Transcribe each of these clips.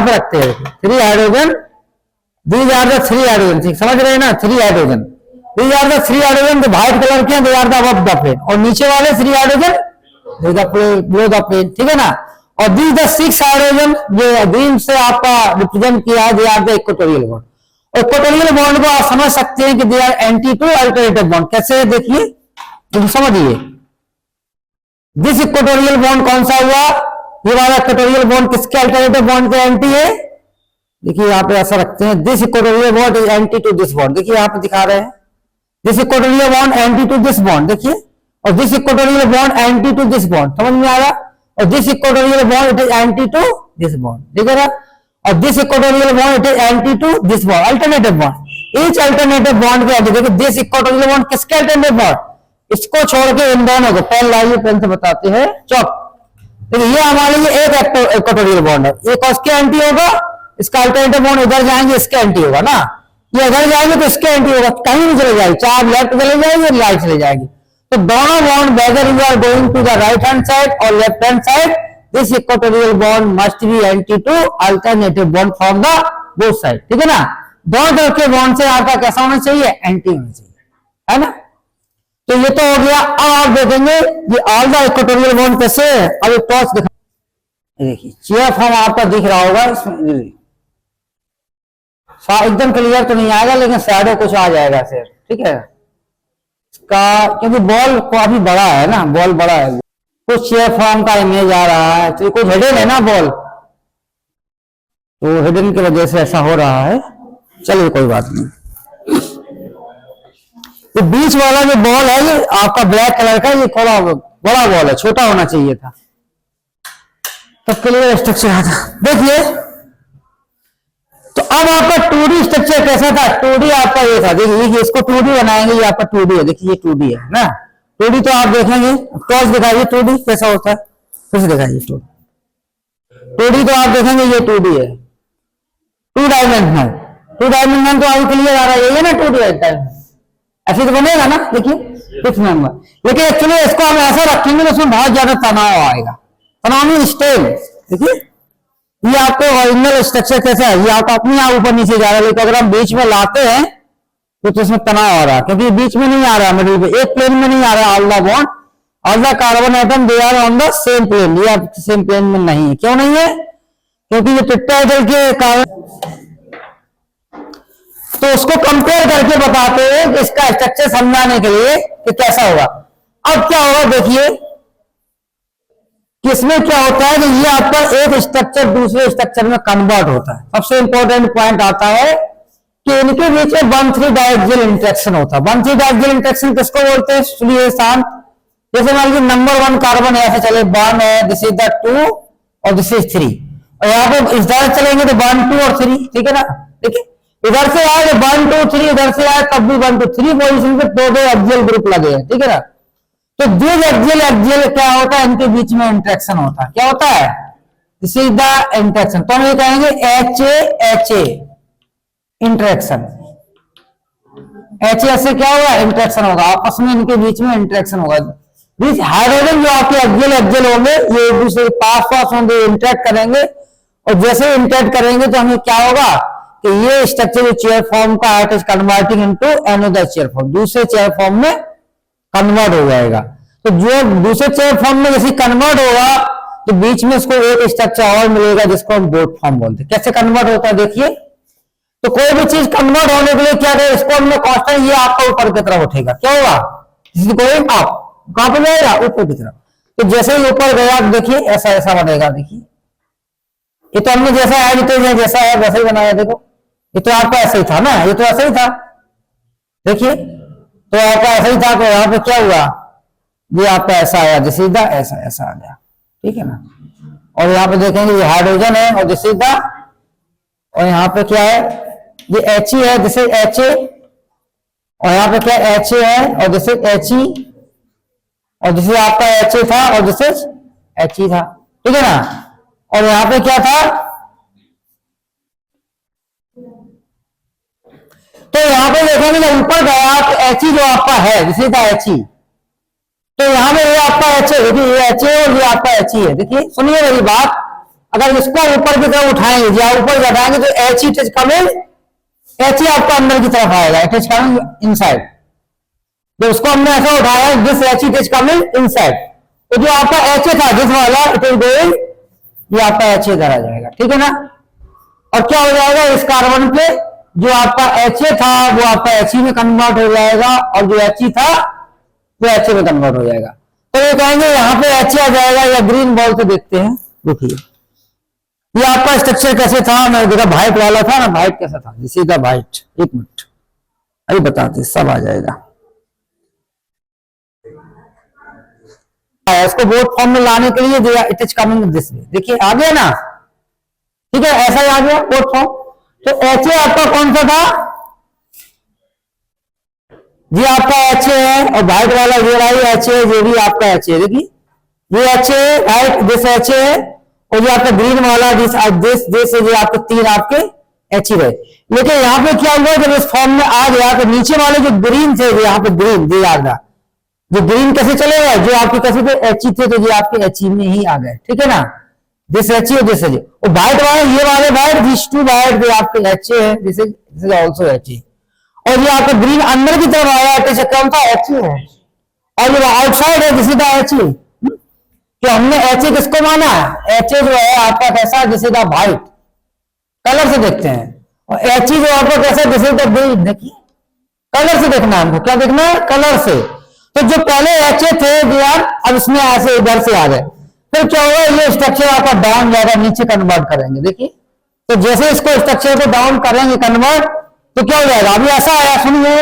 पे रखते हैं, 3 hydrogen, these are the 3 hydrogen, ठीक समझ रहे हैं ना, 3 hydrogen, these are the 3 hydrogen, जो व्हाइट कलर के हैं they are the above the plane, और नीचे वाले 3 हाइड्रोजन बिलो द प्लेन, ठीक है ना। और दीज द 6 हाइड्रोजन जो ग्रीन से आपका रिप्रेजेंट किया है, they are the equatorial bond. Equatorial bond को आप समझ सकते हैं कि they are anti to alternative bond. कैसे देखिए, समझिए, दिस इक्वेटोरियल बॉन्ड कौन सा हुआ, ये वाला इक्वेटोरियल बॉन्ड किसके अल्टरनेटिव बॉन्ड के एंटी है। देखिए यहाँ पे ऐसा रखते हैं, this equatorial bond is anti to this bond. देखिए यहाँ पे दिखा रहे हैं, this equatorial bond anti to this bond, देखिए, और this equatorial bond anti to this bond, समझ में आ रहा। और this equatorial bond it is anti to this bond, ठीक है ना। और this equatorial bond it is anti to this bond, alternative bond. Each alternative bond के देखिए, दिस इक्वेटोरियल बॉन्ड किसके अल्टरनेटिव बॉन्ड, इसको छोड़ के इन दोनों को पेन लाइए, पेन से बताते हैं चौक। देखिए ये हमारे लिए एक इक्वेटोरियल बॉन्ड है, एक उसके एंटी होगा, इसका अल्टरनेटिव बॉन्ड उधर जाएंगे, इसके एंटी होगा ना, ये इधर जाएंगे तो इसके एंटी होगा, कहीं भी चले जाएगी, चार लेफ्ट चले जाएंगे, राइट चले जाएंगे। तो दोनों bond whether you are going to the right hand side और left hand side, this equatorial bond must be anti to alternative bond from the both side, ठीक है ना। दोनों तरफ के बॉन्ड से आपका कैसा होना चाहिए, एंटी होना चाहिए, है ना। तो ये तो हो गया। अब आप देखेंगे ये ऑल द इक्वेटोरियल बॉन्ड कैसे है। अब एक टॉर्च दिखा, देखिए चेयर फॉर्म आपका दिख रहा होगा इसमें, एकदम क्लियर तो नहीं आएगा लेकिन शैडो कुछ आ जाएगा सर, ठीक है इसका, क्योंकि बॉल काफी बड़ा है ना, बॉल बड़ा है, कुछ चेयर फॉर्म का इमेज आ रहा है, तो कुछ हिडन है ना बॉल, तो हिडन की वजह से ऐसा हो रहा है। चलिए कोई बात नहीं। तो बीच वाला जो बॉल है ये आपका ब्लैक कलर का, ये थोड़ा बड़ा बॉल है, छोटा होना चाहिए था, तो क्लियर स्ट्रक्चर आता। देखिए तो अब आपका 2D स्ट्रक्चर कैसा था, 2D आपका ये था, देखिए इसको 2D बनाएंगे, ये आपका 2D है, देखिए ये 2D है ना, 2D तो आप देखेंगे, टॉस दिखाइए 2D कैसा होता है, फिर से दिखाइए 2D तो आप देखेंगे ये 2D है, 2 डायमेंशनल, 2 डायमेंशनल तो आपको क्लियर आ रहा है, ये ना 2D ऐसे तो बनेगा ना, देखिए 6 मेंबर। लेकिन एक्चुअली इसको हम ऐसा रखेंगे तो उसमें बहुत ज्यादा तनाव आएगा, तनाव में स्टेल। देखिए ये आपको ओरिजिनल स्ट्रक्चर कैसा है, ये आपको अपने आप ऊपर नीचे जा रहा है, लेकिन अगर हम बीच में लाते हैं तो इसमें तनाव आ रहा है, क्योंकि बीच में नहीं आ रहा है, मिडिल पे एक प्लेन में नहीं आ रहा है। All the bond, all the carbon atom they are on the same plane, ये आप सेम प्लेन में नहीं है। क्यों नहीं है, क्योंकि ये टेट्राहेड्रल के कारण, तो उसको कंपेयर करके बताते हैं कि इसका स्ट्रक्चर समझाने के लिए कि कैसा होगा। अब क्या होगा देखिए, किसमें क्या होता है कि ये आपका एक स्ट्रक्चर दूसरे स्ट्रक्चर में कन्वर्ट होता है। सबसे इंपॉर्टेंट पॉइंट आता है कि इनके बीच में 1,3 डायएक्सियल इंटरेक्शन होता है। 1,3 डायएक्सियल इंटरेक्शन किसको बोलते हैं, सुनिए शांत। जैसे मान लीजिए नंबर 1 कार्बन ऐसे चले, 1 है, दिस इज द 2 और दिस इज 3, और यहाँ पे इस तरह चलेंगे तो 1, 2 और 3, ठीक है ना। देखिए इधर से आए 1, 2, 3, इधर से आए तब भी 1, 2, 3 पोजिशन पे 2 एक्सियल ग्रुप लगे हैं, ठीक है ना। तो दिस एक्सियल क्या होता है, इनके बीच में इंटरेक्शन होता है। क्या होता है, दिस इज द इंटरेक्शन, तो हम ये कहेंगे HA इंटरेक्शन। HA से क्या होगा, इंटरेक्शन होगा, आपस में इनके बीच में इंटरेक्शन होगा। दिस हाइड्रोजन जो आपके एक्सियल होंगे, ये एक दूसरे के पास होंगे, इंटरेक्ट करेंगे, और जैसे इंटरेक्ट करेंगे तो हमें क्या होगा कि ये स्ट्रक्चर चेयर फॉर्म का it is converting into another chair form, दूसरे चेयर फॉर्म में कन्वर्ट हो जाएगा। तो जो दूसरे चेयर फॉर्म में जैसे कन्वर्ट होगा तो बीच में इसको एक स्ट्रक्चर और मिलेगा जिसको हम बोट फॉर्म बोलते हैं। कैसे कन्वर्ट होता है देखिए, तो कोई भी चीज कन्वर्ट होने के लिए क्या करें, इसको हमने कांस्टेंट, ये आपका ऊपर की तरफ उठेगा, क्या होगा, गोइंग अप, कहां पर जाएगा, ऊपर की तरफ। तो जैसे ही ऊपर गया देखिए ऐसा ऐसा बनेगा। देखिए ये तो हमने जैसा है, जैसा है वैसा ही बनाया, देखो ये तो आपका ऐसा ही था ना, ये तो ऐसा ही था, देखिए तो आपका ऐसा ही था, तो यहाँ पे क्या हुआ, ये आपका ऐसा आया, दिस इज द ऐसा ऐसा आ गया, ठीक है ना। और यहाँ पे देखेंगे ये हाइड्रोजन है और दिस इज द, और यहाँ पे क्या है, ये He है, दिस इज Ha, और यहाँ पे क्या Ha है और दिस इज He, और दिस इज आपका Ha था और दिस इज He था, ठीक है ना। और यहाँ पे क्या था, तो यहाँ पे देखेंगे जब ऊपर गया तो He जो आपका है, दिस इज द He, तो यहाँ पे ये आपका H है, देखिए ये H है और ये आपका He है। देखिए सुनिए मेरी बात, अगर इसको ऊपर की तरफ उठाएंगे या ऊपर घटाएंगे तो H E touch coming, H E आपका अंदर की तरफ आएगा, इट इज कमिंग इनसाइड। जब उसको हमने ऐसा उठाया this H E touch coming inside, तो जो आपका एच ए था दिस वाला इट इज गोइंग, ये आपका एच ए इधर आ जाएगा, ठीक है ना। और क्या हो जाएगा इस कार्बन पे जो आपका एच ए था वो आपका एच ई में कन्वर्ट हो जाएगा, और जो एच ई था वो एच ए में कन्वर्ट हो जाएगा। तो ये कहेंगे यहाँ पे एच ए आ जाएगा, या ग्रीन बॉल पे देखते हैं, देखिए ये आपका स्ट्रक्चर कैसे था, मैं देखा व्हाइट वाला था ना, व्हाइट कैसा था, दिस इज द व्हाइट, एक मिनट अभी बताते सब आ जाएगा। इसको बोर्ड फॉर्म में लाने के लिए it is coming this way, देखिए आ गया ना, ठीक है ऐसा ही आ गया बोर्ड फॉर्म। तो एच ए आपका कौन सा था, ये आपका एच ए है, और व्हाइट वाला ये रहा एच ए, ये भी आपका एच ए, देखिए ये H A right, this H A है, और ये आपका ग्रीन वाला दिस ये आपके तीन आपके एच ई रहे। लेकिन यहाँ पे क्या हुआ जब इस फॉर्म में आ गया तो नीचे वाले जो ग्रीन थे यहाँ पे ग्रीन दे आ गया, जो ग्रीन कैसे चले गए, जो आपके कैसे थे एच ई थे तो ये आपके एच ई में ही आ गए, ठीक है ना, this H E this H E. और व्हाइट वाले ये वाले व्हाइट दिस टू व्हाइट जो आपके एच ए है, this is also H E, और ये आपका ग्रीन अंदर की तरफ आया तो कौन था एच ए है, और ये आउटसाइड है this is the H E. तो हमने एच ए किसको माना, एच ए जो है आपका कैसा this is the white, colour से देखते हैं, और एच ई जो आपका कैसा दिस इज द ग्रीन, देखिए कलर से देखना है हमको, क्या देखना है कलर से। तो जो पहले एच ए थे यार अब इसमें ऐसे इधर से आ गए, फिर क्या होगा ये स्ट्रक्चर आपका डाउन जाएगा, नीचे कन्वर्ट करेंगे, देखिए तो जैसे इसको स्ट्रक्चर को डाउन करेंगे कन्वर्ट तो क्या हो जाएगा, अभी ऐसा आया सुनिए,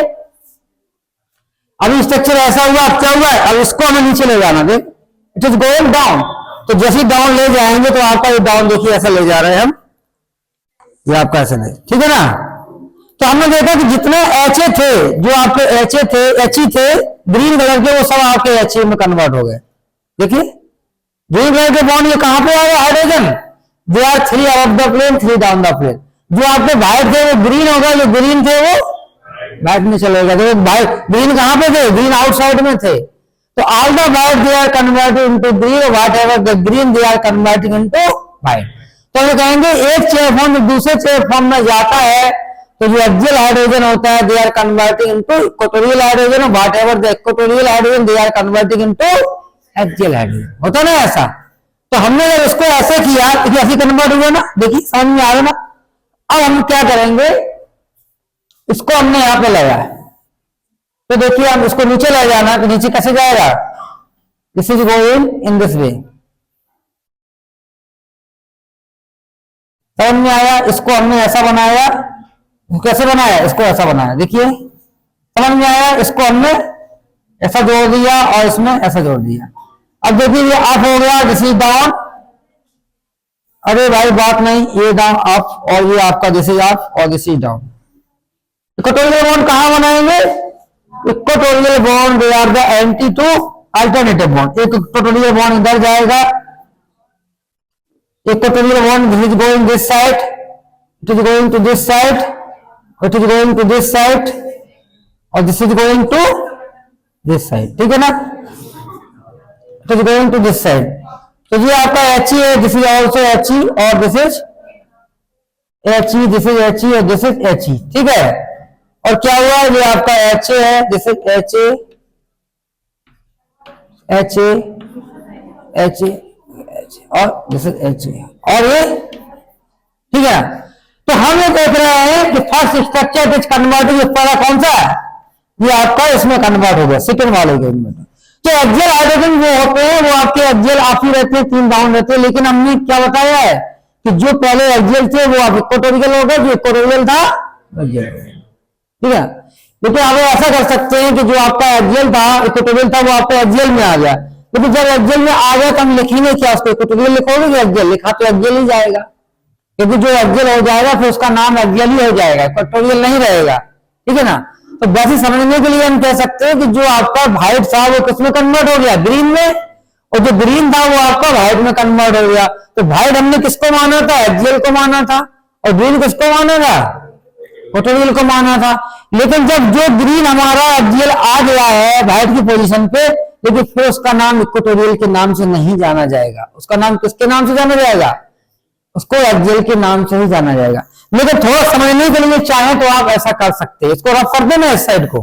अभी स्ट्रक्चर ऐसा हुआ, अब क्या हुआ है, अब इसको हमें नीचे ले जाना, देख इट इज गोइंग डाउन, तो जैसे डाउन ले जाएंगे तो आपका ये डाउन देखिए ऐसा ले जा रहे हैं हम, ये आपका ऐसा नहीं, ठीक है ना। तो हमने देखा कि जितने एच ए थे जो आपके एच ए थे एच ई थे ग्रीन कलर के वो सब आपके एच ए में कन्वर्ट हो गए, देखिए ग्रीन कलर के बॉन्ड ये कहां पे आ गए hydrogen, they are 3 above the plane 3 down the plane. जो आपके व्हाइट थे वो ग्रीन होगा, जो ग्रीन थे वो व्हाइट में चलेगा, तो व्हाइट ग्रीन कहां पे थे, ग्रीन आउटसाइड में थे, तो all the white they are converted into green, whatever the green they are converting into white. तो हम कहेंगे एक चेयर फॉर्म दूसरे चेयर फॉर्म में जाता है तो जो एक्सियल हाइड्रोजन होता है they are converting into equatorial hydrogen, whatever the equatorial hydrogen they are converting into axial hydrogen, होता ना ऐसा। तो हमने जब इसको ऐसे किया तो ऐसे कन्वर्ट हुआ ना, देखिए समझ में आ रहा ना। अब हम क्या करेंगे, इसको हमने यहां पे लगाया तो देखिए हम इसको नीचे ले जाना, तो नीचे कैसे जाएगा, this is going in this way, समझ में आया। इसको हमने ऐसा बनाया, कैसे बनाया, इसको ऐसा बनाया, देखिए समझ में आया। इसको हमने ऐसा जोड़ दिया और इसमें ऐसा जोड़ दिया। अब देखिए ये अप हो गया, दिस इज डाउन, अरे भाई बात नहीं, ये डाउन अप, और ये आपका दिस इज अप और this is down. Equatorial bond कहां बनाएंगे, equatorial bond they are the anti to alternative bond. एक इक्वेटोरियल बॉन्ड इधर जाएगा, equatorial bond this is going this side, it is going to this side, it is going to this side, और this is going to this side, ठीक है ना, it is going to this side. तो ये आपका H E है, this is also H E, और this is H E, this is H E, और दिस इज एच ई, ठीक है। और क्या हुआ, ये आपका एच ए है, this is H A, H A, H A, और दिस इज एच ए, और ये ठीक है। तो हम ये देख रहे हैं कि फर्स्ट स्ट्रक्चर इज कन्वर्टिंग, पहला कौन सा है, ये आपका इसमें कन्वर्ट हो गया सेकंड वाले के में। तो एक्सियल हाइड्रोजन जो होते हैं वो आपके एक्सियल आप ही रहते हैं, 3 डाउन रहते हैं, लेकिन हमने क्या बताया है कि जो पहले एक्सियल थे वो आप इक्वेटोरियल हो गए, जो इक्वेटोरियल था एक्सियल, ठीक है। लेकिन आप ऐसा कर सकते हैं कि जो आपका एक्सियल था इक्वेटोरियल था वो आपका एक्सियल में आ गया, लेकिन जब एक्सियल में आ गया तो हम लिखेंगे क्या, उसको इक्वेटोरियल लिखोगे कि एक्सियल, लिखा तो एक्सियल ही जाएगा, क्योंकि जो एक्सियल हो जाएगा फिर उसका नाम एक्सियल ही हो जाएगा, इक्वेटोरियल नहीं रहेगा, ठीक है ना। तो वैसे समझने के लिए हम कह सकते हैं कि जो आपका व्हाइट था वो किसमें कन्वर्ट हो गया, ग्रीन में, और जो ग्रीन था वो आपका व्हाइट में कन्वर्ट हो गया। तो व्हाइट हमने किसको माना था, एक्सियल को माना था, और ग्रीन किसको माना था, इक्वेटोरियल को माना था। लेकिन जब जो ग्रीन हमारा एक्सियल आ गया है व्हाइट की पोजीशन पे, लेकिन फिर उसका नाम इक्वेटोरियल के नाम से नहीं जाना जाएगा, उसका नाम किसके नाम से जाना जाएगा, उसको एक्सियल के नाम से ही जाना जाएगा। लेकिन थोड़ा समझने के लिए चाहे तो आप ऐसा कर सकते हैं, इसको रफ कर देना, इस साइड को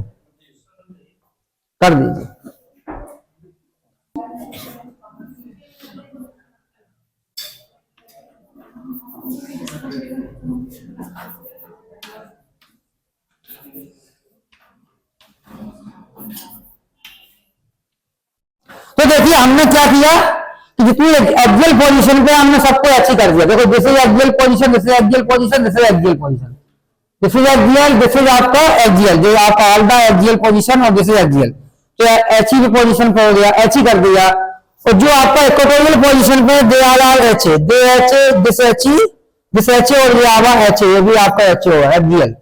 कर दीजिए। तो देखिए हमने क्या किया कि जितनी एक्सियल पोजीशन पे हमने सबको ऐसे कर दिया। देखो this is axial position, this is axial position, this is axial position, this is axial, this is आपका एक्सियल, जो आपका ऑल द एक्सियल पोजीशन, और दिस इज एक्सियल। तो एच ई पोजीशन पे हो गया, एच ई कर दिया। और जो आपका इक्वेटोरियल पोजीशन पे they R H A, they H A, this H E, this H A, और ये आवा एच ए, ये भी आपका एच ए होगा एक्सियल,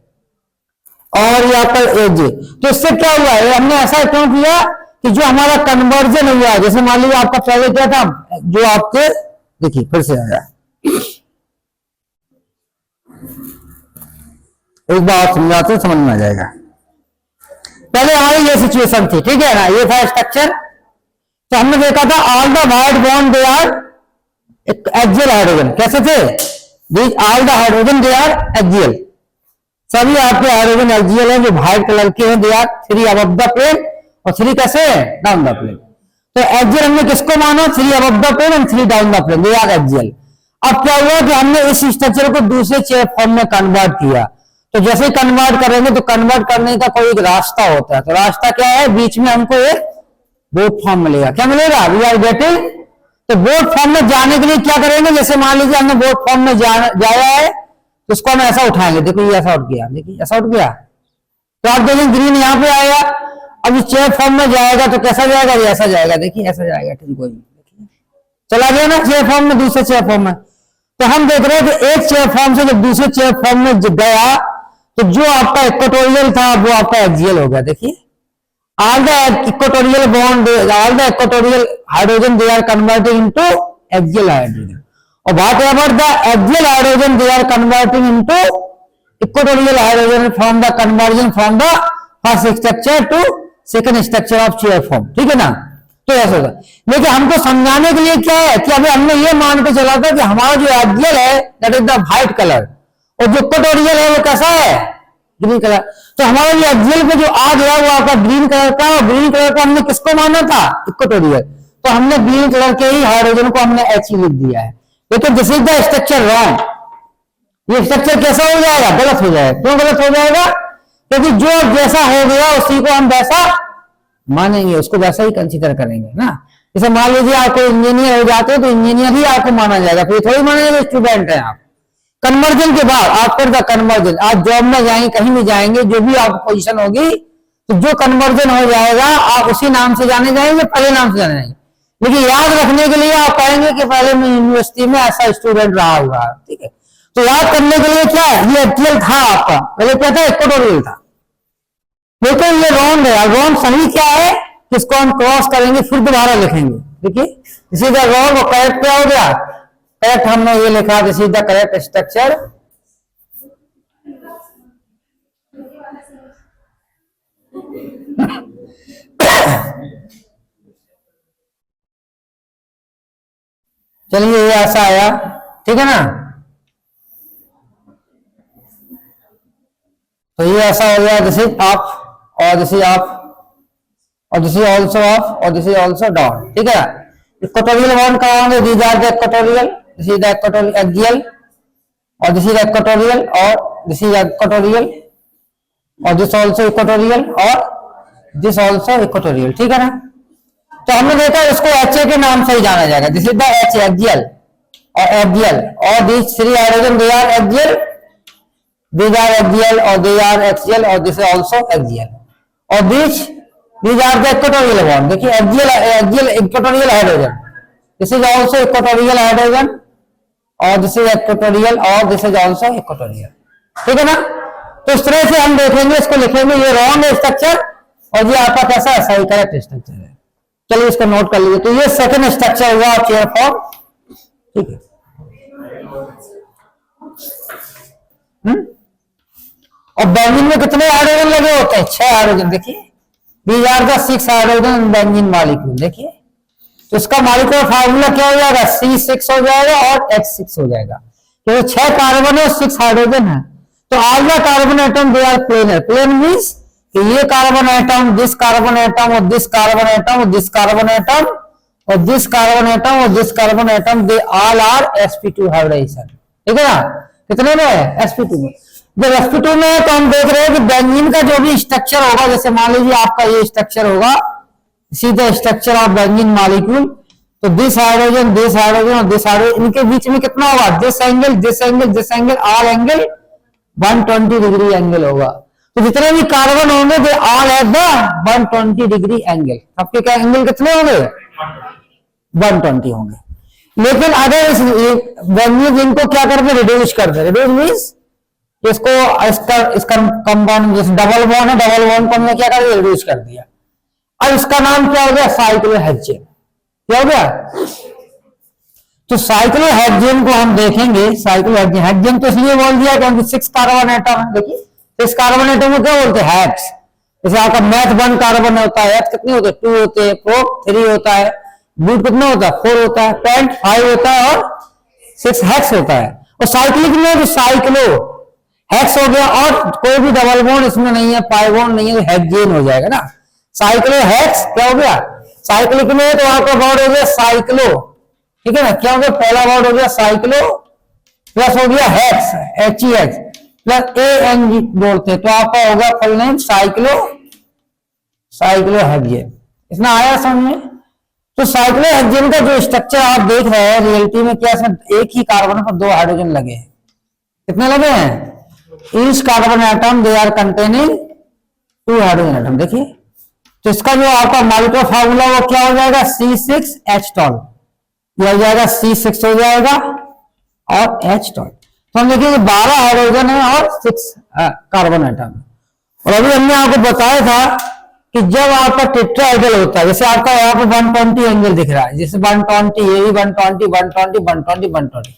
और ये आपका एच ए। तो इससे क्या हुआ है, हमने ऐसा क्यों किया कि जो हमारा कन्वर्जन हुआ, जैसे मान लीजिए आपका पहले क्या था, जो आपके देखिए फिर से आया, एक बार समझाते समझ में आ जाएगा। पहले हमारी ये सिचुएशन थी, ठीक है ना, ये था स्ट्रक्चर। तो हमने देखा था all the white bond they are axial hydrogen, कैसे थे, these all the hydrogen they are axial, सभी आपके हाइड्रोजन एक्सियल हैं जो व्हाइट कलर के हैं, they are 3 above the plane और 3 कैसे डाउन द प्लेन। तो एक्सियल हमने किसको माना, 3 above the plane and 3 down the plane, they are axial. अब क्या हुआ कि हमने इस स्ट्रक्चर को दूसरे चेयर फॉर्म में कन्वर्ट किया। तो जैसे ही कन्वर्ट करेंगे तो कन्वर्ट करने का कोई एक रास्ता होता है, तो रास्ता क्या है, बीच में हमको एक बोट फॉर्म मिलेगा। क्या मिलेगा, वी आर गेटिंग। तो बोट फॉर्म में जाने के लिए क्या करेंगे, जैसे मान लीजिए हमने बोट फॉर्म में जाया है, तो उसको हम ऐसा उठाएंगे, देखो ये ऐसा उठ गया, देखिए ऐसा उठ गया। तो आप देखेंगे ग्रीन यहाँ पे आएगा, अब ये चेयर फॉर्म में जाएगा तो कैसा जाएगा, ये ऐसा जाएगा, देखिए ऐसा जाएगा, ठीक है, चला गया ना चेयर फॉर्म में, दूसरे चेयर फॉर्म में। तो हम देख रहे हैं कि एक चेयर फॉर्म से जब दूसरे चेयर फॉर्म में गया, तो जो आपका इक्वेटोरियल था वो आपका एक्सियल हो गया। देखिए all the equatorial bond, all the equatorial hydrogen they are converting into axial hydrogen, और whatever the axial hydrogen they are converting into equatorial hydrogen from the conversion from the first structure to second structure of chair form, ठीक है ना। तो ऐसा होगा। लेकिन हमको समझाने के लिए क्या है कि अभी हमने ये मान के चला था कि हमारा जो एक्सियल है that is the white colour, और जो इक्वेटोरियल है वो कैसा है, ग्रीन कलर। तो हमारा ये एक्सियल पे जो आ गया वो आपका ग्रीन कलर का, और ग्रीन कलर को हमने किसको माना था, इक्वेटोरियल। तो हमने ग्रीन कलर के ही हाइड्रोजन को हमने एच लिख दिया है। लेकिन this is the structure wrong, ये स्ट्रक्चर कैसा हो जाएगा, गलत हो जाएगा। क्यों गलत हो जाएगा, क्योंकि जो जैसा हो गया उसी को हम वैसा मानेंगे, उसको वैसा ही कंसीडर करेंगे ना। जैसे मान लीजिए आपको इंजीनियर हो जाते हो तो इंजीनियर ही आपको माना जाएगा, फिर थोड़ी मानेंगे स्टूडेंट है आप। कन्वर्जन के बाद आफ्टर द कन्वर्जन आप जॉब में जाएंगे, कहीं भी जाएंगे, जो भी आपकी पोजीशन होगी, तो जो कन्वर्जन हो जाएगा आप उसी नाम से जाने जाएंगे, पहले नाम से जाने जाएंगे। लेकिन याद रखने के लिए आप कहेंगे कि पहले मैं यूनिवर्सिटी में ऐसा स्टूडेंट रहा हुआ, ठीक है। तो याद करने के लिए क्या है, ये एक्सियल था आपका, पहले क्या था, इक्वेटोरियल था। लेकिन ये रॉन्ग है, रॉन्ग सही क्या है, इसको हम क्रॉस करेंगे फिर दोबारा लिखेंगे। देखिए इसी का रॉन्ग और करेक्ट क्या हो गया, करेक्ट हमने ये लिखा, this is the correct structure. चलिए ये ऐसा आया, ठीक है ना। तो ये ऐसा हो गया, दिस इज अप और दिस इज अप और दिस इज ऑल्सो अप और दिस इज ऑल्सो डाउन, ठीक है। इक्वेटोरियल बॉन्ड कहाँ होंगे, these are the equatorial, this is the equatorial axial, और दिस इज इक्वेटोरियल, और दिस इज इक्वेटोरियल, और दिस ऑल्सो इक्वेटोरियल, और दिस ऑल्सो इक्वेटोरियल, ठीक है ना। तो हमने देखा इसको एच ए के नाम से ही जाना जाएगा, this is the H axial और एक्सियल, और this 3 hydrogen they are axial, these are axial or they are axial और this is also axial, और these are the equatorial bond। देखिए axial equatorial hydrogen, this is also equatorial hydrogen और this is equatorial और this is also equatorial, ठीक है ना। तो इस तरह से हम देखेंगे, इसको लिखेंगे, ये रॉन्ग स्ट्रक्चर और ये आपका कैसा है, सही करेक्ट स्ट्रक्चर है। चलिए इसको नोट कर लीजिए। तो ये सेकंड स्ट्रक्चर हुआ चेयर फॉर्म, ठीक है। और बेंजीन में कितने हाइड्रोजन लगे होते हैं, 6 हाइड्रोजन। देखिए these are the 6 hydrogen benzene molecule. देखिए तो इसका मॉलिक्यूलर फार्मूला क्या हो जाएगा, C6 हो जाएगा और H6 हो जाएगा। तो 6 कार्बन है 6 हाइड्रोजन है। तो all the carbon atom they are planar. Plane means कि ये carbon atom, this carbon atom और दिस कार्बन एटम और दिस कार्बन एटम और दिस कार्बन एटम और this carbon atom, they all are sp2 hybridization. ठीक है ना? कितने में है? sp2 में। जब sp2 में है तो हम देख रहे हैं कि बेंजीन का जो भी स्ट्रक्चर होगा, जैसे मान लीजिए आपका ये स्ट्रक्चर होगा, सीधा स्ट्रक्चर ऑफ बेंजीन मॉलिक्यूल, तो दिस हाइड्रोजन और दिस हाइड्रोजन, इनके बीच में कितना होगा? This angle, this angle, this angle, all angle 120 degree angle होगा। तो जितने भी कार्बन होंगे they all at the 120 degree angle. सबके क्या एंगल कितने होंगे? 120 होंगे। लेकिन अगर इस बेंजीन इनको क्या करते? रिड्यूस करते। रिड्यूस मींस इसको इसका कंपाउंड, जैसे डबल बॉन्ड है, डबल बॉन्ड को हमने क्या कर दिया? रिड्यूस कर दिया। अब इसका नाम क्या हो गया? साइक्लोहेक्सेन। क्या हो गया? तो साइक्लोहेक्सेन को हम देखेंगे। साइक्लोहेक्सेन, हेक्सेन तो इसलिए बोल दिया क्योंकि 6 कार्बन एटम है। देखिए 6 कार्बन एटम को क्या बोलते हैं? हेक्स। जैसे आपका मैथ 1 कार्बन होता है, हेक्स कितने होते हैं? 2 होते हैं, प्रो 3 होता है, ब्यूट कितना होता है? 4 होता है, पेंट 5 होता है और 6 हेक्स होता है। और साइक्लिक में तो साइक्लो हेक्स हो गया और कोई भी डबल बॉन्ड इसमें नहीं है, पाई बॉन्ड नहीं है, तो हेक्सेन हो जाएगा ना। साइक्लो हेक्स क्या हो गया? साइक्लिक में तो आपका वर्ड हो गया साइक्लो। ठीक है ना? क्या हो गया? पहला वर्ड हो गया साइक्लो, प्लस हो गया हेक्स, HEX प्लस ANG बोलते हैं, तो आपका होगा फुल नेम साइक्लोहेक्सेन। इतना आया समझ में? तो साइक्लोहेक्सेन का जो स्ट्रक्चर आप देख रहे हैं रियलिटी में, क्या इसमें एक ही कार्बन पर 2 हाइड्रोजन लगे हैं। कितने लगे हैं? Each carbon atom they are containing 2 hydrogen atom. देखिए तो इसका जो आपका मॉलिक्यूलर फार्मूला वो क्या हो जाएगा? C6H12। यह हो जाएगा C6 हो जाएगा और H12। तो हम देखिए 12 हाइड्रोजन है और 6 कार्बन एटम। और अभी हमने आपको बताया था कि जब आपका टेट्राहेड्रल होता है, जैसे आपका यहाँ पे 120 एंगल दिख रहा है, जैसे 120, ये भी 120, 120, 120, 120,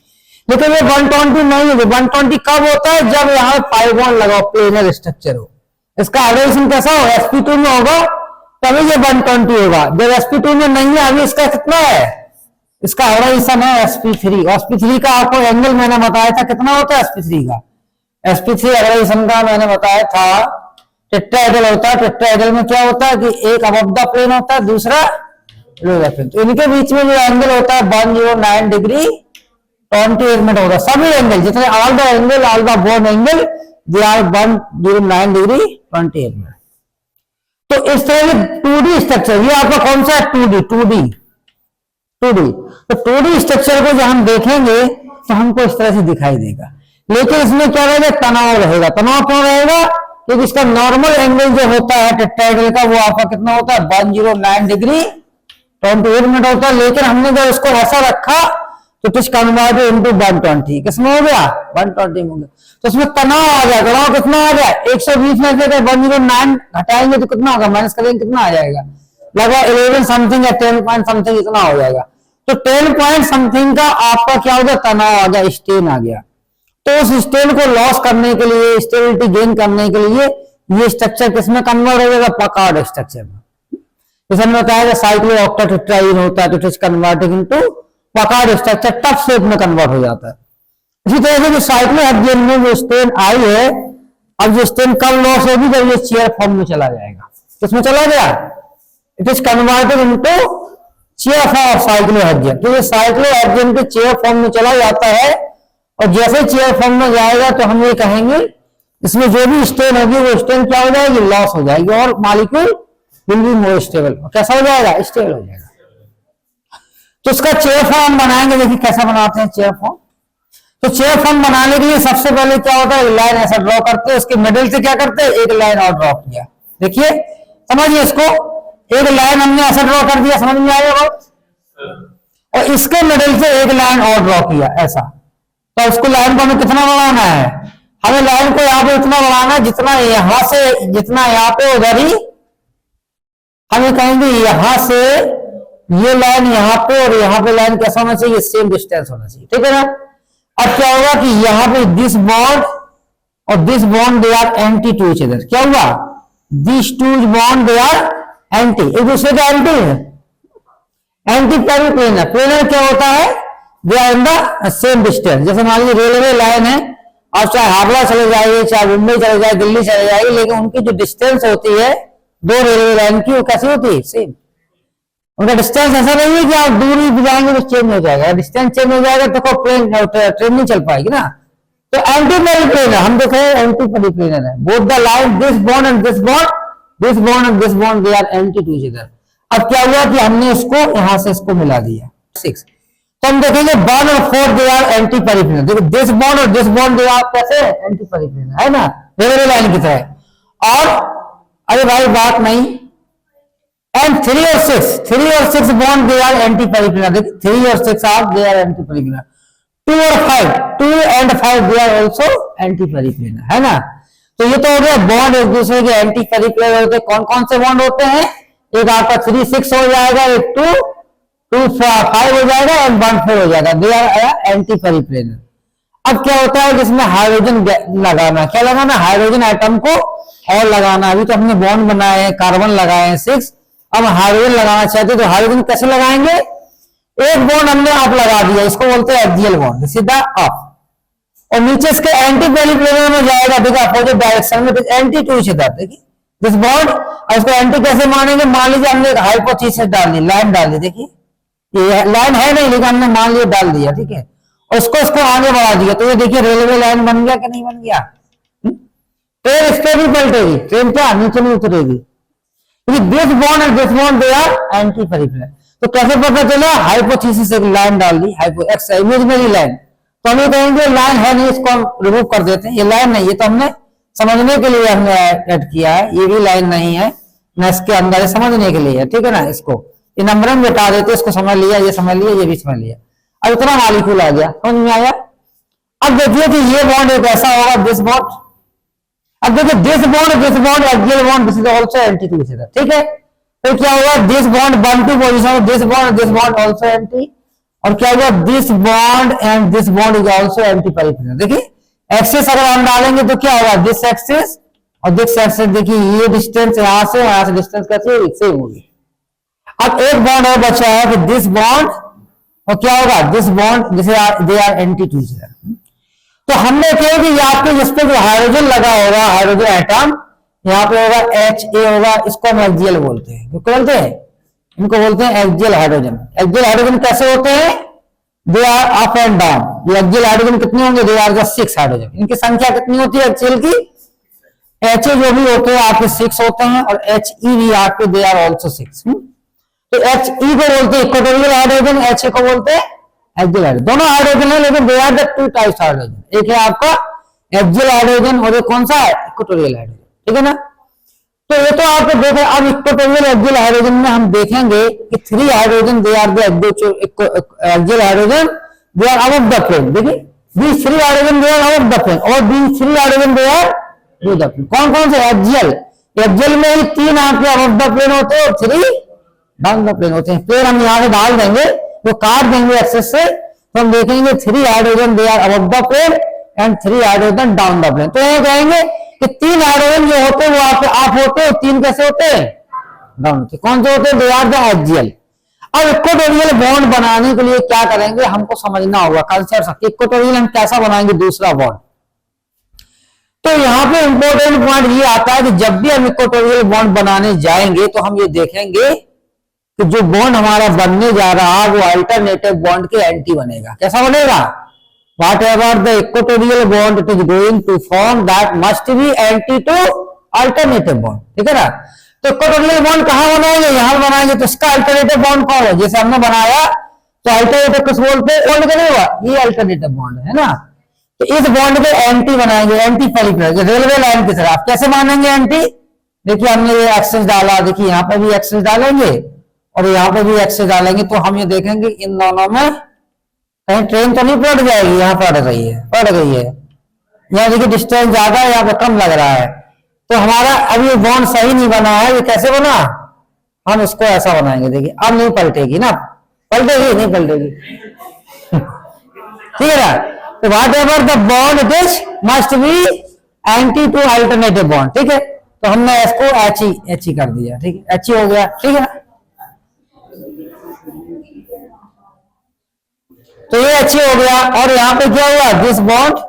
लेकिन ये 120 नहीं है। 120 कब होता है? जब यहाँ पाई बॉन्ड लगाओ, प्लेनर स्ट्रक्चर हो। इसका हाइड्रोजन कैसा हो? sp2 में होगा तभी ये 120 होगा। जब sp2 में नहीं है, अभी इसका कितना है? इसका हाइड्रोजन है sp3। sp3 का आपको एंगल मैंने बताया था कितना होता है sp3 का? sp3 हाइड्रोजन का मैंने बताया था टेट्राहेड्रल होता है। टेट्राहेड्रल में क्या होता है कि एक अबव द प्लेन होता है, दूसरा बिलो द प्लेन। तो इनके बीच में जो एंगल होता है 109 डिग्री 28 मिनट होगा। सभी एंगल जितने all the angle, all the bond angle, they are 109 degree 28 minute. तो इस तरह के 2D स्ट्रक्चर, ये आपका कौन सा है? 2D। तो 2D स्ट्रक्चर को जब हम देखेंगे तो हमको इस तरह से दिखाई देगा। लेकिन इसमें क्या रहेगा? तनाव रहेगा। तनाव क्यों रहेगा? क्योंकि इसका नॉर्मल एंगल जो होता है टेट्राहेड्रल का, वो आपका कितना होता है? 109 डिग्री 28 मिनट होता है। लेकिन हमने जब इसको ऐसा रखा तो इट इज कन्वर्टेड इनटू 120। किसमें हो गया? 120 में हो गया। तो इसमें तनाव आ गया। तनाव कितना आ गया? 120 में से 109 घटाएंगे तो कितना होगा? माइनस करेंगे कितना आ जाएगा? लगभग 11 समथिंग या 10 पॉइंट समथिंग इतना हो जाएगा। तो 10 पॉइंट समथिंग का आपका क्या हो गया? तनाव आ गया, स्ट्रेन आ गया। तो उस स्ट्रेन को लॉस करने के लिए, स्टेबिलिटी गेन करने के लिए ये स्ट्रक्चर किसमें कन्वर्ट हो जाएगा? पकार्ड स्ट्रक्चर में। जैसे हमने बताया साइक्लोऑक्टेट्राईन होता है तो it is converted into Packard structure, tough shape में कन्वर्ट हो जाता है। इसी तरह से जो साइक्लोहेक्सेन में जो स्ट्रेन आई है, अब जो स्ट्रेन कब लॉस होगी? जब ये चेयर फॉर्म में चला जाएगा। किसमें चला गया? It is converted into chair form of cyclohexane. तो ये साइक्लोहेक्सेन के चेयर फॉर्म में चला जाता है और जैसे चेयर फॉर्म में जाएगा तो हम ये कहेंगे इसमें जो भी स्ट्रेन होगी वो स्ट्रेन क्या हो जाएगी? लॉस हो जाएगी और molecule will be more stable. कैसा हो जाएगा? स्टेबल हो जाएगा। तो इसका चेयर फॉर्म बनाएंगे। देखिए कैसा बनाते हैं चेयर फॉर्म। तो चेयर फॉर्म बनाने के लिए सबसे पहले क्या होता है? लाइन ऐसा ड्रॉ करते हैं, उसके मिडिल से क्या करते हैं? एक लाइन और ड्रॉ किया। देखिए समझिए इसको, एक लाइन हमने ऐसा ड्रॉ कर दिया, समझ में आएगा बात? और इसके मिडिल से एक लाइन और ड्रॉ किया ऐसा। तो उसको लाइन को हमें कितना बढ़ाना है? हमें लाइन को यहाँ पे इतना बढ़ाना है जितना यहां से, जितना यहाँ पे उधर ही हमें कहेंगे यहां से ये लाइन यहाँ पे और यहाँ पे लाइन कैसा होना चाहिए? सेम डिस्टेंस होना चाहिए। ठीक है ना? अब क्या होगा कि यहाँ पे दिस बॉन्ड और this bond they are anti to each other. क्या हुआ? This two bond they are anti, एक दूसरे का एंटी है। Anti planar. प्लेनर क्या होता है? They are in the same distance. जैसे मान लीजिए रेलवे लाइन है, और चाहे हावड़ा चले जाइए, चाहे मुंबई चले जाए, दिल्ली चले जाइए, लेकिन उनकी जो डिस्टेंस होती है दो रेलवे लाइन की, वो कैसी होती है? सेम। उनका डिस्टेंस ऐसा नहीं है कि आप दूरी भी जाएंगे तो चेंज हो जाएगा, डिस्टेंस चेंज हो जाएगा तो ट्रेन नहीं चल पाएगी ना। तो एंटी पेरिप्लेनर हम देखे एंटी पेरिप्लेनर है। Both the line this bond and this bond, this bond and this bond they are anti to each other. अब क्या हुआ कि हमने इसको यहां से इसको मिला दिया 6। तो हम देखेंगे 1 और 4 दे आर एंटी पेरिप्लेनर। देखो दिस बॉन्ड और दिस बॉन्ड दे आर कैसे एंटी पेरिप्लेनर है ना, रेलवे लाइन की तरह। और अरे भाई बात नहीं, एंड 3 और 6 bond they are anti periplanar. देखिए 3 और 6 are they are anti periplanar. 2 और 5, 2 and 5 they are also anti periplanar है ना। तो ये तो हो गया बॉन्ड एक दूसरे के एंटी पेरिप्लेनर होते। कौन कौन से बॉन्ड होते हैं? एक आपका 3 6 हो जाएगा, एक 2 2 5 हो जाएगा, और 1 4 हो जाएगा, दे आर एंटी पेरिप्लेनर। अब क्या होता है जिसमें हाइड्रोजन लगाना, क्या लगाना? हाइड्रोजन आइटम को और लगाना। अभी तो हमने बॉन्ड बनाए हैं, कार्बन लगाए हैं 6, अब हाइड्रोजन लगाना चाहते तो हाइड्रोजन कैसे लगाएंगे? एक बॉन्ड हमने आप लगा दिया, इसको बोलते हैं एक्सियल बॉन्ड, सीधा अप, और नीचे इसके एंटी पेरिप्लेनर में जाएगा, देखिए अपोजिट डायरेक्शन में, एंटी टू ईच अदर। देखिए दिस बॉन्ड, और इसको एंटी कैसे मानेंगे? मान लीजिए हमने हाइपोथेसिस डाल दी, लाइन डाल दी, देखिए ये लाइन है नहीं लेकिन हमने मान लिया डाल दिया, ठीक है, और इसको आगे बढ़ा दिया, तो ये देखिए रेलवे लाइन बन गया कि नहीं बन गया? ट्रेन इस पे भी पलटेगी, ट्रेन क्या नीचे नहीं उतरेगी, क्योंकि this bond and this bond they are anti periplanar. तो कैसे पता चला? हाइपोथेसिस एक लाइन डाल दी, इमेजिनरी लाइन, तो हम ये कहेंगे लाइन है नहीं, इसको हम रिमूव कर देते हैं, ये लाइन नहीं, ये तो हमने समझने के लिए हमने ऐड किया है, ये भी लाइन नहीं है ना, इसके अंदर समझने के लिए, ठीक है ना। इसको ये नंबर में बता देते, इसको समझ लिया, ये समझ लिया, ये भी समझ लिया। अब इतना मॉलिक्यूल आ गया, समझ में आया। अब देखिए कि ये बॉन्ड एक ऐसा होगा, दिस बॉन्ड, अब देखिए this bond axial bond, this is also anti to each other, ठीक है। तो क्या होगा? This bond 1 2 position, this bond also anti, और क्या हुआ? This bond and this bond is also anti periplanar. देखिए एक्सिस अगर हम डालेंगे तो क्या होगा? दिस एक्सिस और दिस एक्सिस, देखिए ये डिस्टेंस यहां से डिस्टेंस कैसे सेम होगी। अब एक बॉन्ड और बचा है कि दिस बॉन्ड, और क्या होगा? दिस बॉन्ड जिसे they are anti to each other. तो हमने कहा कि यहाँ पे जिस पे जो हाइड्रोजन लगा होगा, हाइड्रोजन एटम, यहाँ पे होगा Ha होगा, इसको हम एक्सियल बोलते हैं। क्या बोलते हैं? इनको बोलते हैं एक्सियल हाइड्रोजन। एक्सियल हाइड्रोजन कैसे होते हैं? They are up and down. ये एक्सियल हाइड्रोजन कितने होंगे? They are 6 hydrogen. इनकी संख्या कितनी होती है एक्सियल की? Ha जो भी होते हैं आपके 6 होते हैं, और He भी आपके दे आर ऑल्सो 6। तो He को बोलते हैं इक्वेटोरियल हाइड्रोजन, Ha को बोलते हैं एक्सियल हाइड्रोजन। दोनों हाइड्रोजन है लेकिन they are the 2 types hydrogen. एक है आपका एक्सियल हाइड्रोजन और एक कौन सा है? इक्वेटोरियल हाइड्रोजन, ठीक है ना। तो ये तो आपको देखें, अब इक्वेटोरियल एक्सियल हाइड्रोजन में हम देखेंगे कि 3 hydrogen they are the axial hydrogen, they are above the plane. देखिए these 3 hydrogen they are above the plane, और these 3 hydrogen they are below the plane. कौन कौन से? एक्सियल में ही 3 आपके अबव द प्लेन होते हैं और 3 डाउन द प्लेन होते हैं। प्लेन हम यहाँ से डाल देंगे, तो काट देंगे एक्सेस से, तो हम देखेंगे 3 hydrogen they are above the plane and 3 hydrogen down the plane. तो ये कहेंगे कि 3 हाइड्रोजन जो होते हैं वो आपके अप होते हैं, 3 कैसे होते हैं? डाउन होते हैं। कौन से होते हैं? They are the axial. अब इक्वेटोरियल बॉन्ड बनाने के लिए क्या करेंगे? हमको समझना होगा कंसेप्ट। इक्वेटोरियल हम कैसा बनाएंगे दूसरा बॉन्ड? तो यहाँ पे इंपॉर्टेंट पॉइंट ये आता है कि जब भी हम इक्वेटोरियल बॉन्ड बनाने जाएंगे तो हम ये देखेंगे कि जो बॉन्ड हमारा बनने जा रहा है वो अल्टरनेटिव बॉन्ड के एंटी बनेगा। कैसा बनेगा? Whatever the equatorial bond it is going to form, that must be anti to alternative bond, ठीक है ना। तो इक्वेटोरियल बॉन्ड कहाँ बनाएंगे? यहाँ बनाएंगे। तो इसका अल्टरनेटिव बॉन्ड कौन है? जैसे हमने बनाया तो अल्टरनेटिव किस बोलते हैं? ओल्ड करेगा, ये अल्टरनेटिव बॉन्ड है ना। तो इस बॉन्ड के एंटी बनाएंगे, एंटी पेरिप्लेनर, रेलवे लाइन की तरह। कैसे मानेंगे एंटी? देखिए हमने ये एक्सेस डाला, देखिए यहाँ पे भी एक्सेस डालेंगे और यहाँ पे भी एक्सेस डालेंगे, तो हम ये देखेंगे इन दोनों में कहीं ट्रेन तो नहीं पलट जाएगी। यहाँ पड़ रही है, पड़ गई है। यहाँ देखिए डिस्टेंस ज्यादा है, यहाँ पे कम लग रहा है, तो हमारा अभी ये बॉन्ड सही नहीं बना है। ये कैसे बना? हम इसको ऐसा बनाएंगे। देखिए अब नहीं पलटेगी ना, पलटेगी नहीं? पलटेगी, ठीक है ना। तो whatever the bond it is must be anti to alternative bond, ठीक है। तो हमने इसको एच कर दिया, ठीक है, एच हो गया, ठीक है ना। तो ये He हो गया। और यहाँ पे क्या हुआ, दिस बॉन्ड,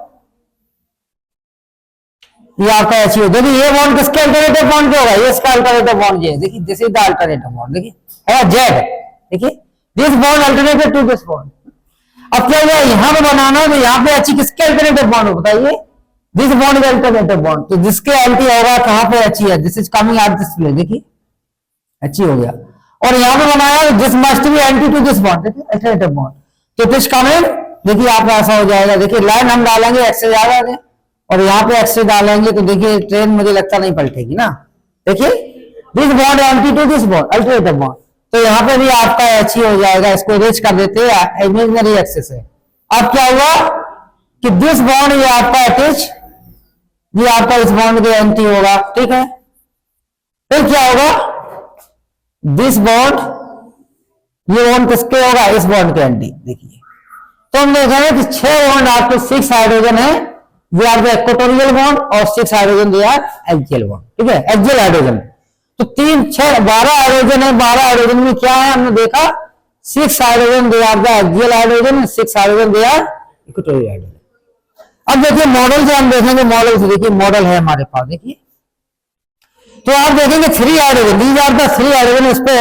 ये आपका He हो। देखिए ये बॉन्ड किसके अल्टरनेटिव बॉन्ड क्या होगा, ये इसका अल्टरनेटिव बॉन्ड ये, देखिए this is the alternative bond, देखिए है जेड, देखिए this bond alternative to this bond. अब क्या हुआ, यहाँ पे बनाना है तो यहाँ पे He किसके अल्टरनेटिव बॉन्ड हो बताइए, दिस बॉन्ड का अल्टरनेटिव बॉन्ड। तो जिसके एंटी होगा कहाँ पे He है, this is coming at this place, देखिए He हो गया। और यहाँ पे बनाया this must be anti to this bond, देखिए अल्टरनेटिव बॉन्ड, तो दिस कमिंग, देखिए आपका ऐसा हो जाएगा। देखिए लाइन हम डालेंगे एक्स से ज्यादा और यहाँ पे एक्स से डालेंगे तो देखिए ट्रेन मुझे लगता नहीं पलटेगी ना, देखिए this bond anti to this bond alternative bond, तो यहाँ पे भी आपका He हो जाएगा। इसको इरेज कर देते हैं इमेजिनरी एक्सिस से। अब क्या हुआ कि दिस बॉन्ड ये आपका अटैच, ये आपका इस बॉन्ड के एंटी होगा, ठीक है। फिर क्या होगा, दिस बॉन्ड, ये बॉन्ड किसके होगा, इस बॉन्ड के एंटी, देखिए। तो हम देखेंगे कि 6 बॉन्ड आपके 6 हाइड्रोजन है, ये आपके इक्वेटोरियल बॉन्ड, और 6 hydrogen they are axial bond, ठीक है, एक्सियल हाइड्रोजन। तो 3 6 12 हाइड्रोजन है, 12 हाइड्रोजन में क्या है हमने देखा, 6 hydrogen they are the axial hydrogen, 6 hydrogen they are equatorial hydrogen. अब देखिए मॉडल से हम देखेंगे, मॉडल से देखिए मॉडल है हमारे पास, देखिए तो आप देखेंगे 3 hydrogen, these are the 3 hydrogen, इस पे